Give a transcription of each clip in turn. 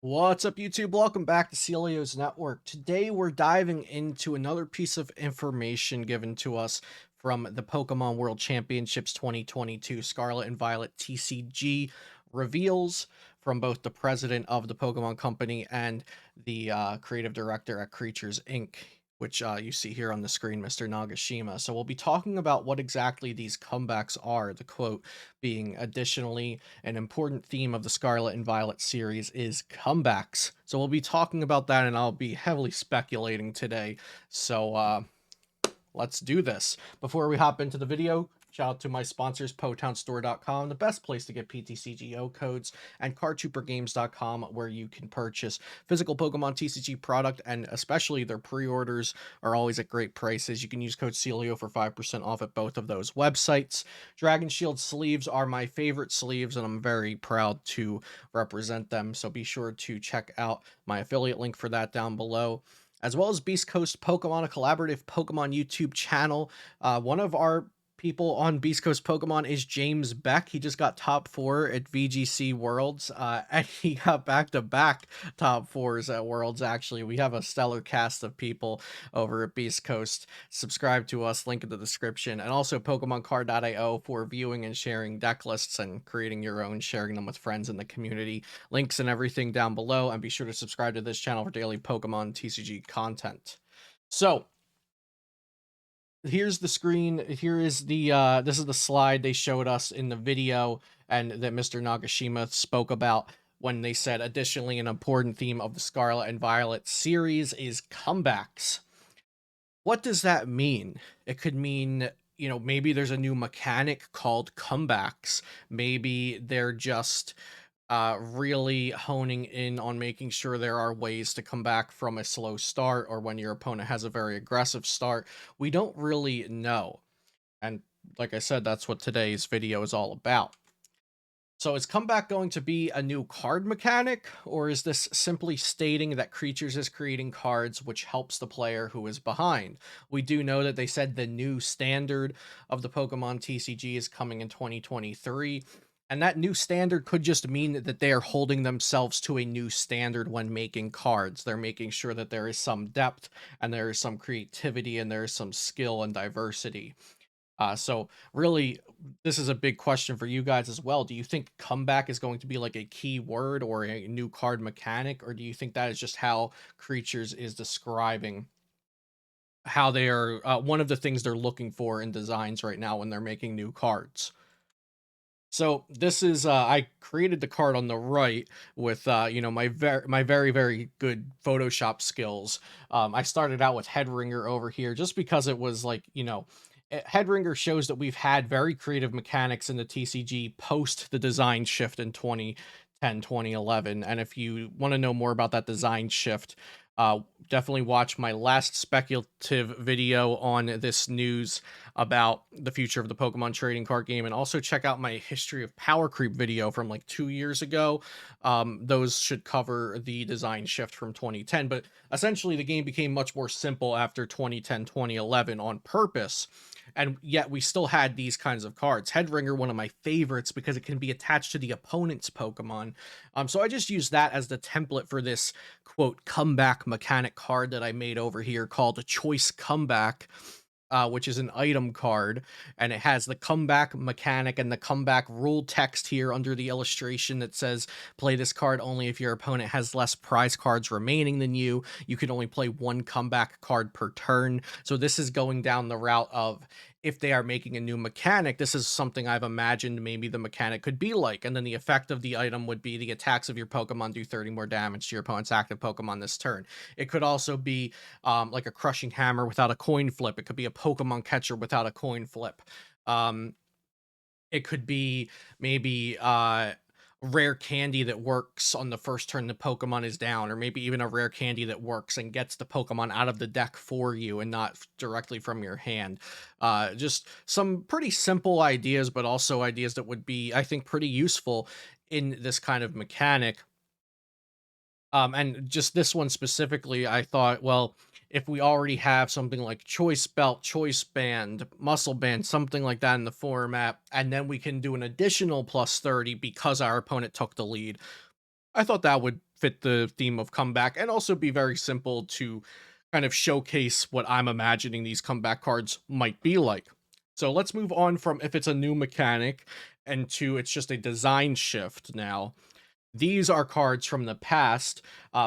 What's up, YouTube? Welcome back to Celio's Network. Today, we're diving into another piece of information given to us from the Pokemon World Championships 2022 Scarlet and Violet TCG reveals from both the president of the Pokemon Company and the creative director at Creatures Inc., which you see here on the screen, Mr. Nagashima. So, we'll be talking about what exactly these comebacks are. The quote being, additionally, an important theme of the Scarlet and Violet series is comebacks. So we'll be talking about that, and I'll be heavily speculating today. So let's do this. Before we hop into the video, shout out to my sponsors, PotownStore.com, the best place to get PTCGO codes, and CardTrooperGames.com, where you can purchase physical Pokemon TCG product, and especially their pre-orders are always at great prices. You can use code Celio for 5% off at both of those websites. Dragon Shield sleeves are my favorite sleeves, and I'm very proud to represent them, so be sure to check out my affiliate link for that down below, as well as Beast Coast Pokemon, a collaborative Pokemon YouTube channel. One of our people on Beast Coast Pokemon is James Beck. He just got top 4 at VGC Worlds, and he got back-to-back top 4s at Worlds, actually. We have a stellar cast of people over at Beast Coast. Subscribe to us, link in the description, and also PokemonCard.io for viewing and sharing deck lists and creating your own, sharing them with friends in the community. Links and everything down below, and be sure to subscribe to this channel for daily Pokemon TCG content. So, here's the screen. Here is the this is the slide they showed us in the video and that Mr. Nagashima spoke about when they said, additionally, an important theme of the Scarlet and Violet series is comebacks. What does that mean? It could mean, maybe there's a new mechanic called comebacks. Maybe they're just really honing in on making sure there are ways to come back from a slow start or when your opponent has a very aggressive start. We don't really know. And like I said, that's what today's video is all about. So is comeback going to be a new card mechanic, or is this simply stating that Creatures is creating cards which helps the player who is behind? We do know that they said the new standard of the Pokemon TCG is coming in 2023, and that new standard could just mean that they are holding themselves to a new standard when making cards. They're making sure that there is some depth and there is some creativity and there is some skill and diversity. So really, this is a big question for you guys as well. Do you think comeback is going to be like a key word or a new card mechanic, or do you think that is just how Creatures is describing how they are one of the things they're looking for in designs right now when they're making new cards? So this is I created the card on the right with my very very good Photoshop skills. I started out with Headringer over here just because it was like, Headringer shows that we've had very creative mechanics in the TCG post the design shift in 2010, 2011. And if you want to know more about that design shift, definitely watch my last speculative video on this news about the future of the Pokemon trading card game, and also check out my history of power creep video from like 2 years ago. Those should cover the design shift from 2010, but essentially the game became much more simple after 2010, 2011 on purpose, and yet we still had these kinds of cards. Headringer, one of my favorites because it can be attached to the opponent's Pokemon. So I just used that as the template for this quote comeback mechanic card that I made over here called a Choice Comeback, which is an item card, and it has the comeback mechanic and the comeback rule text here under the illustration that says, play this card only if your opponent has less prize cards remaining than you. You can only play one comeback card per turn. So this is going down the route of, if they are making a new mechanic, this is something I've imagined maybe the mechanic could be like. And then the effect of the item would be the attacks of your Pokemon do 30 more damage to your opponent's active Pokemon this turn. It could also be like a crushing hammer without a coin flip. It could be a Pokemon catcher without a coin flip. Um, it could be maybe rare candy that works on the first turn the Pokemon is down, or maybe even a rare candy that works and gets the Pokemon out of the deck for you and not directly from your hand. Just some pretty simple ideas, but also ideas that would be, I think, pretty useful in this kind of mechanic. And just this one specifically, I thought, well, if we already have something like Choice Belt, Choice Band, Muscle Band, something like that in the format, and then we can do an additional plus 30 because our opponent took the lead, I thought that would fit the theme of comeback and also be very simple to kind of showcase what I'm imagining these comeback cards might be like. So let's move on from if it's a new mechanic and to it's just a design shift now. These are cards from the past,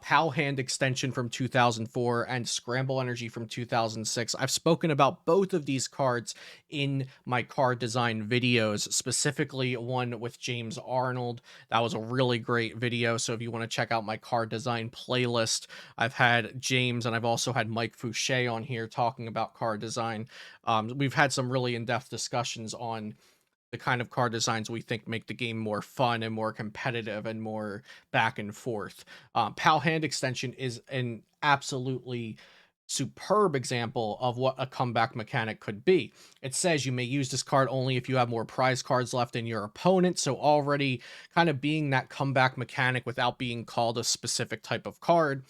Pal Hand Extension from 2004 and Scramble Energy from 2006. I've spoken about both of these cards in my card design videos, specifically one with James Arnold. That was a really great video. So if you want to check out my card design playlist, I've had James and I've also had Mike Fouché on here talking about card design. We've had some really in-depth discussions on the kind of card designs we think make the game more fun and more competitive and more back and forth. Pal Hand Extension is an absolutely superb example of what a comeback mechanic could be. It says you may use this card only if you have more prize cards left than your opponent. So already kind of being that comeback mechanic without being called a specific type of card.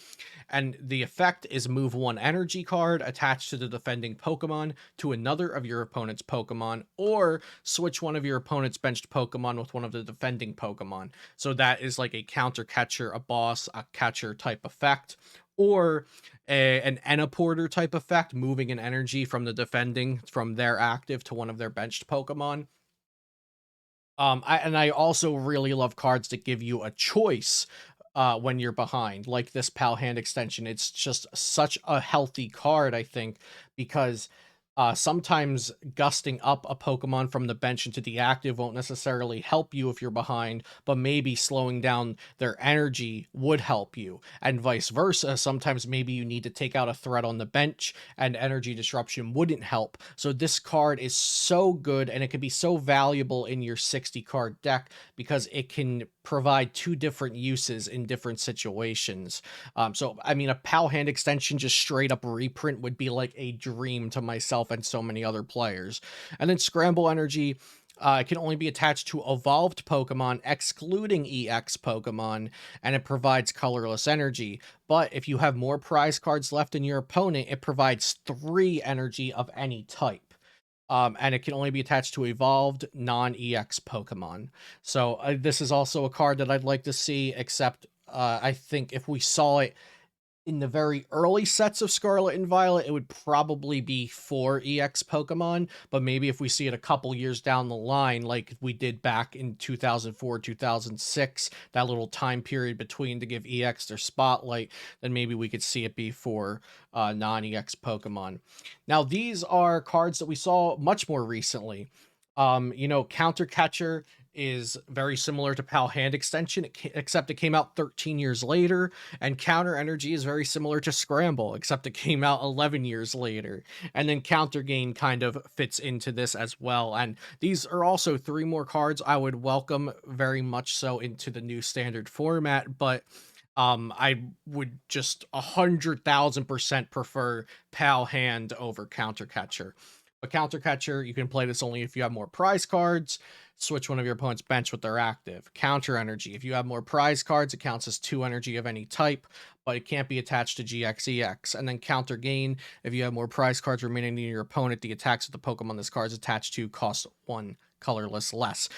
And the effect is move one energy card attached to the defending Pokemon to another of your opponent's Pokemon, or switch one of your opponent's benched Pokemon with one of the defending Pokemon. So that is like a counter catcher, a boss, a catcher type effect, or an Ennaporter type effect, moving an energy from the defending from their active to one of their benched Pokemon. I also really love cards that give you a choice when you're behind, like this Pal Hand Extension. It's just such a healthy card, I think, because sometimes gusting up a Pokemon from the bench into the active won't necessarily help you if you're behind, but maybe slowing down their energy would help you, and vice versa. Sometimes maybe you need to take out a threat on the bench and energy disruption wouldn't help. So this card is so good and it can be so valuable in your 60 card deck because it can provide two different uses in different situations. So I mean, a Pal Hand Extension just straight up reprint would be like a dream to myself and so many other players. And then Scramble Energy can only be attached to evolved Pokemon, excluding EX Pokemon, and it provides colorless energy. But if you have more prize cards left in your opponent, it provides 3 energy of any type. And it can only be attached to evolved non-EX Pokemon. So this is also a card that I'd like to see, except I think if we saw it in the very early sets of Scarlet and Violet, it would probably be for EX Pokemon, but maybe if we see it a couple years down the line, like we did back in 2004, 2006, that little time period between to give EX their spotlight, then maybe we could see it be for non-EX Pokemon. Now, these are cards that we saw much more recently. Counter Catcher is very similar to Pal Hand Extension, except it came out 13 years later, and Counter Energy is very similar to Scramble, except it came out 11 years later. And then Counter Gain kind of fits into this as well. And these are also 3 more cards I would welcome very much so into the new standard format, but I would just 100,000% prefer Pal Hand over Counter Catcher. But Counter Catcher, you can play this only if you have more prize cards. Switch one of your opponent's bench with their active. Counter Energy, if you have more prize cards, it counts as 2 energy of any type, but it can't be attached to GXEX. And then Counter Gain, if you have more prize cards remaining in your opponent, the attacks of the Pokemon this card is attached to cost 1 colorless less.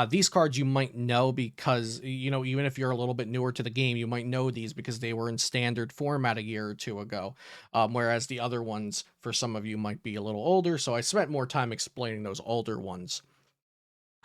These cards you might know because, even if you're a little bit newer to the game, you might know these because they were in standard format a year or 2 ago. Whereas the other ones, for some of you, might be a little older. So I spent more time explaining those older ones.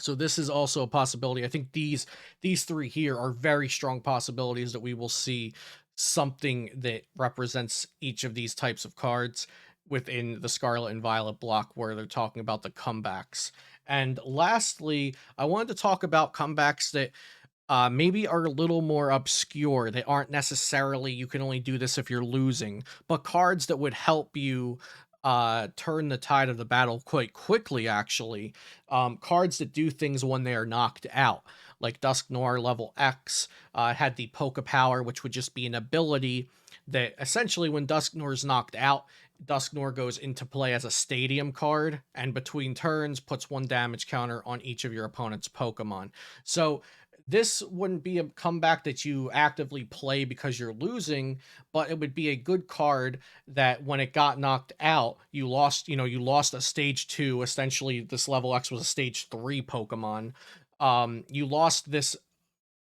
So this is also a possibility. I think these 3 here are very strong possibilities that we will see something that represents each of these types of cards within the Scarlet and Violet block where they're talking about the comebacks. And lastly, I wanted to talk about comebacks that maybe are a little more obscure. They aren't necessarily, you can only do this if you're losing, but cards that would help you turn the tide of the battle quite quickly, actually. Cards that do things when they are knocked out, like Dusknoir level X had the Poke Power, which would just be an ability that essentially when Dusknoir is knocked out, Dusknoir goes into play as a stadium card, and between turns puts 1 damage counter on each of your opponent's Pokemon. So this wouldn't be a comeback that you actively play because you're losing, but it would be a good card that when it got knocked out, you lost a stage 2. Essentially, this level X was a stage 3 Pokemon. You lost this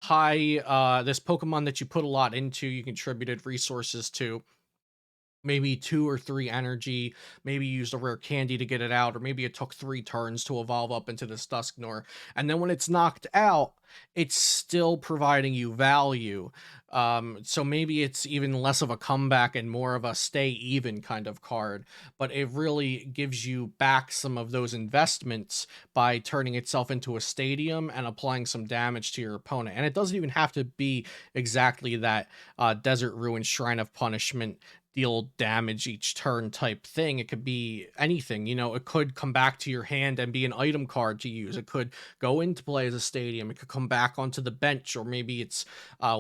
this Pokemon that you put a lot into, you contributed resources to, maybe 2 or 3 energy, maybe you used a rare candy to get it out, or maybe it took 3 turns to evolve up into this Dusknoir, and then when it's knocked out, it's still providing you value. So maybe it's even less of a comeback and more of a stay even kind of card, but it really gives you back some of those investments by turning itself into a stadium and applying some damage to your opponent. And it doesn't even have to be exactly that Desert Ruin Shrine of Punishment deal damage each turn type thing. It could be anything, it could come back to your hand and be an item card to use. It could go into play as a stadium. It could come back onto the bench, or maybe it's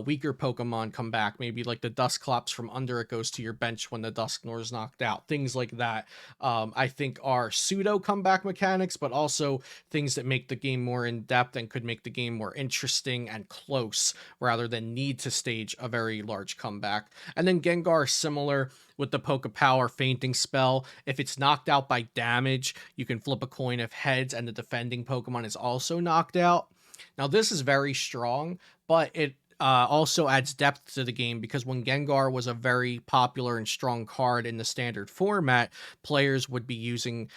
weaker Pokemon come back. Maybe like the Dusclops from under it goes to your bench when the Dusknoir is knocked out. Things like that, I think are pseudo comeback mechanics, but also things that make the game more in depth and could make the game more interesting and close rather than need to stage a very large comeback. And then Gengar, similar with the Poke Power fainting spell. If it's knocked out by damage, you can flip a coin of heads and the defending Pokemon is also knocked out. Now, this is very strong, but it also adds depth to the game, because when Gengar was a very popular and strong card in the standard format, players would be using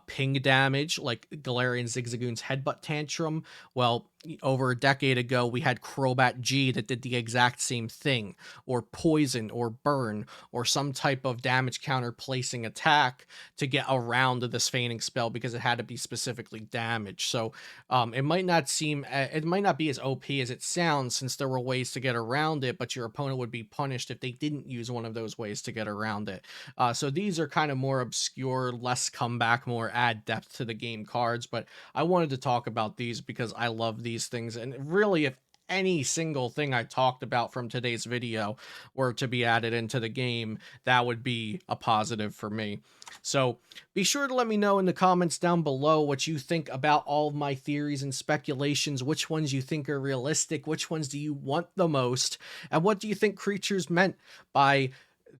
ping damage, like Galarian Zigzagoon's Headbutt Tantrum. Well, over a decade ago, we had Crobat G that did the exact same thing, or Poison, or Burn, or some type of damage counter placing attack to get around this feigning spell because it had to be specifically damaged. So it might not seem, it might not be as OP as it sounds, since there were ways to get around it, but your opponent would be punished if they didn't use one of those ways to get around it. So these are kind of more obscure, less comeback, more add depth to the game cards, but I wanted to talk about these because I love these things. And really, if any single thing I talked about from today's video were to be added into the game, that would be a positive for me. So be sure to let me know in the comments down below what you think about all of my theories and speculations, which ones you think are realistic, which ones do you want the most, and what do you think creatures meant by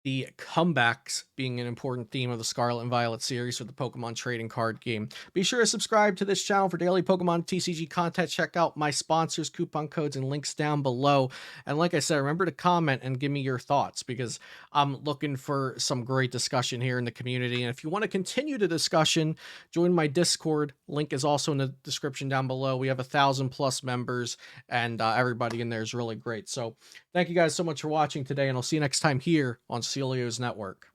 the comebacks being an important theme of the Scarlet and Violet series for the Pokemon trading card game. Be sure to subscribe to this channel for daily Pokemon TCG content. Check out my sponsors, coupon codes, and links down below. And like I said, remember to comment and give me your thoughts, because I'm looking for some great discussion here in the community. And if you want to continue the discussion, join my Discord. Link is also in the description down below. We have 1,000+ members, and everybody in there is really great. So thank you guys so much for watching today, and I'll see you next time here on Celio's Network.